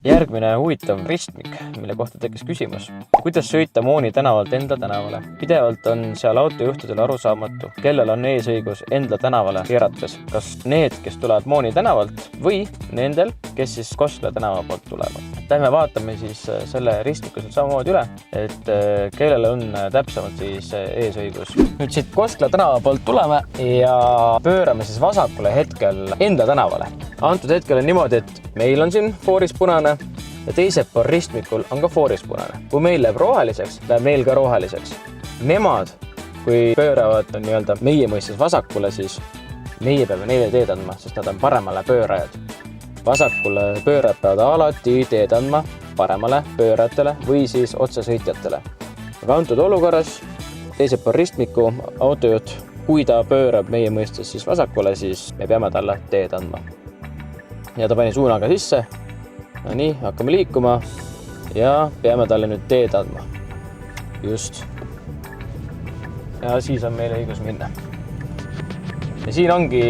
Järgmine huvitav ristmik, mille kohta tekkis küsimus. Kuidas sõita Mooni tänavalt Endla tänavale? Pidevalt on seal autojuhtidel arusaamatu, kellel on eesõigus Endla tänavale keerates. Kas need, kes tulevad Mooni tänavalt või nendel, kes siis Koskla tänava poolt tulevad? Lähme vaatame siis selle ristmiku samamoodi üle, et kellel on täpsemalt siis eesõigus. Nüüd siit Koskla tänava poolt tuleme ja pöörame siis vasakule hetkel Endla tänavale. Antud hetkel on niimoodi, et meil on siin fooris punane ja teisel pool ristmikul on ka fooris punane. Kui meil läheb roheliseks, läheb meil ka roheliseks. Nemad, kui pööravad nii-öelda meie mõistes vasakule, siis meie peame neile teed andma, sest nad on paremale pöörajad. Vasakule pöörajad peavad alati teed andma paremale pöörajatele või siis otsesõitjatele. Aga antud olukorras teisel pool ristmiku autojuht, kui ta pöörab meie mõistes siis vasakule, siis me peame talle teed andma. Ja ta pani suunaga sisse. No nii, hakkame liikuma ja peame talle nüüd teed andma. Just. Ja siis on meil õigus minna. Ja siin ongi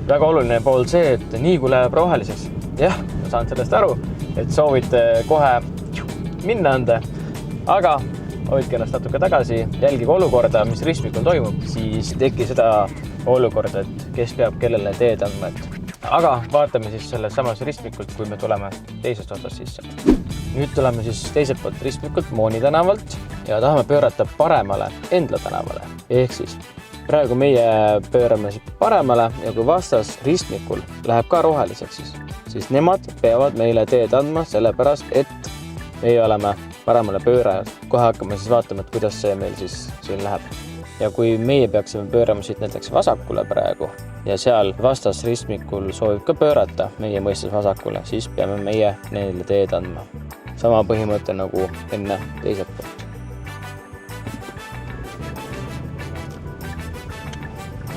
väga oluline pool see, et nii kui läheb roheliseks, jah, ma saan sellest aru, et soovite kohe minna anda, aga hoidke ennast natuke tagasi, jälgige olukorda, mis ristmikul toimub, siis teki seda olukorda, et kes peab kellele teed andma. Aga vaatame siis selle samas ristmikult, kui me tuleme teisest otsast sisse. Nüüd tuleme siis teiselt poolt ristmikult Mooni tänavalt ja tahame pöörata paremale Endla tänavale. Ehk siis praegu meie pöörame paremale ja kui vastas ristmikul läheb ka roheliseks, siis nemad peavad meile teed andma, sellepärast, et meie oleme paremale pöörajad. Kohe hakkame siis vaatama, et kuidas see meil siis siin läheb. Ja kui meie peaksime pöörama siit näiteks vasakule praegu ja seal vastas ristmikul soovib ka pöörata meie mõistes vasakule, siis peame meie neile teed andma. Sama põhimõte nagu enne teiselt poolt.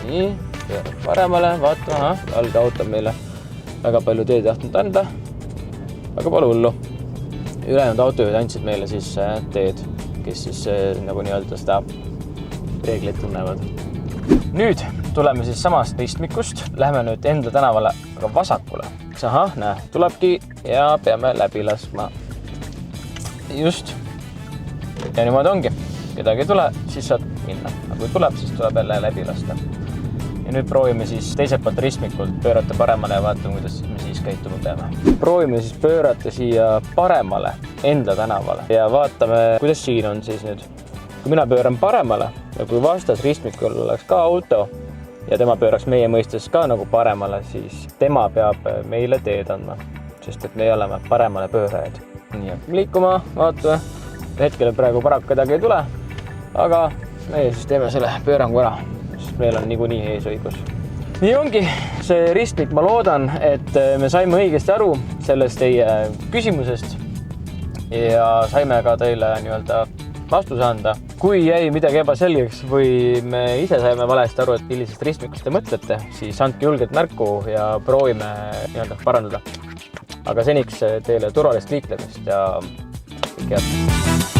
Nii, pöörab paremale, vaatame, valge auto meile väga palju teed tahtnud anda, aga pole hullu. Ülejäänud autojuhid andsid meile siis teed, kes siis nagu nii-öelda seda reegleid tunnevad. Nüüd tuleme siis samast ristmikust, lähme nüüd Endla tänavale, aga vasakule. Ahah, näe, tulebki ja peame läbi laskma. Just. Ja niimoodi ongi. Kedagi ei tule, siis saad minna. Aga kui tuleb, siis tuleb jälle läbi lasta. Ja nüüd proovime siis teiselt poolt ristmikult pöörata paremale ja vaatame, kuidas me siis käituma peame. Proovime siis pöörata siia paremale Endla tänavale ja vaatame, kuidas siin on siis nüüd. Kui mina pööran paremale ja kui vastas ristmikul oleks ka auto ja tema pööraks meie mõistes ka nagu paremale, siis tema peab meile teed andma, sest et me oleme paremale pöörajad. Nii, liikuma, vaatame. Hetkel praegu paraku kedagi ei tule, aga meie siis teeme selle pöörangu ära, sest meil on niikuinii eesõigus. Nii ongi see ristmik, ma loodan, et me saime õigesti aru sellest teie küsimusest ja saime ka teile nii-öelda vastuse anda. Kui jäi midagi ebaselgeks või me ise saime valesti aru, et millisest ristmikust te mõtlete, siis andke julgelt märku ja proovime nii-öelda parandada. Aga seniks teile turvalist liiklemist ja kõik head.